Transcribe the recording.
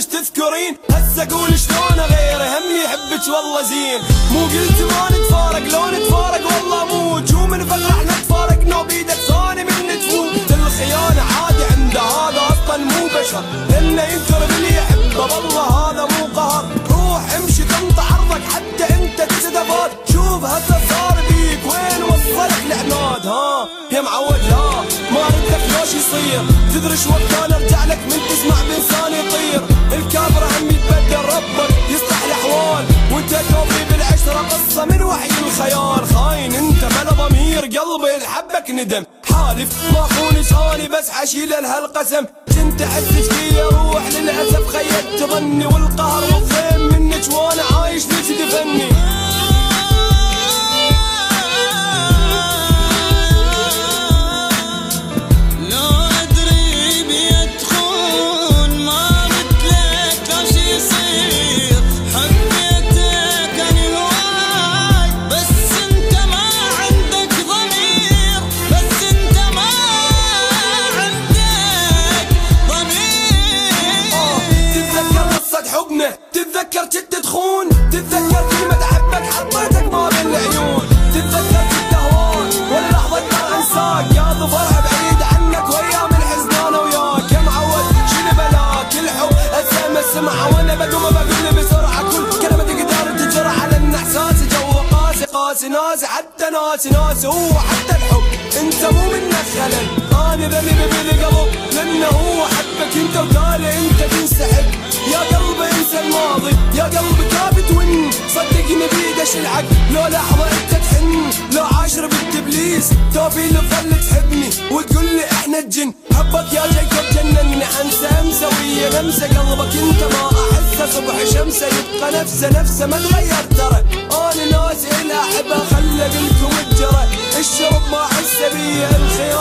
مش تذكرين. هسه قول شلون غيره هم يحبك والله زين. مو قلت ما نتفارق لو نتفارق والله موت. شو من فرح نتفارق نو بيدك ثاني من تفوت. الخيانة عادي عنده هذا اصلا مو بشر. لانه ينكر باللي يحبه والله هذا مو قهر. روح امشي تنطع عرضك حتى انت تستفاد. شوف هسه صار بيك وين وصلك العناد. ها يا معود ها ما ردك لوش يصير. تدري شو وقت انا ارجع لك من تسمع بانسان يطير. الكافر هم يتبدل ربك يصلح الاحوال. وانت توفي بالعشرة قصة من وحي الخيال. خاين انت بلا ضمير قلبي الحبك ندم. حالف ما خوني ثاني بس حشيل لهالقسم. كنت احسك فيا روح للاسف خيبت ظني. والقهر والضيم منك وانا عايش ليش دفني. تتذكر كنت تخون. تتذكر كلمة أحبك حطيتك ما بين العيون. تتذكر كنت هوان ولا لحظة ما أنساك. يا ظفرها بعيد عنك وأيام الحزن أنا وياك. يا معود شنو بلاك الحب أسمع السمعة وأنا بقوم بقول بسرعة. كل كلمة تقدر تجرح على إن إحساسي جو قاسي قاسي. ناسي حتى ناسي هو حتى الحب أنت مو منك خلل. أنا ذنبي بالقلب لأنه هو حبك أنت وتالي أنت تنسحب. يا قلبي انسى الماضي يا قلبي كابت ون. صدقني بيدش العقل لو لحظة انت تحن. لو عاشر بنت ابليس توفي اللي ظل تحبني وتقول لي احنا الجن. حبك يا جيكوب جنني انسى مسوية لمسة. قلبك انت ما احسه صبح شمسه يبقى نفسه ما تغير ترى. انا ناسي الاحبه خلى قلت وجره. الشرب ما احسه بيه الخيار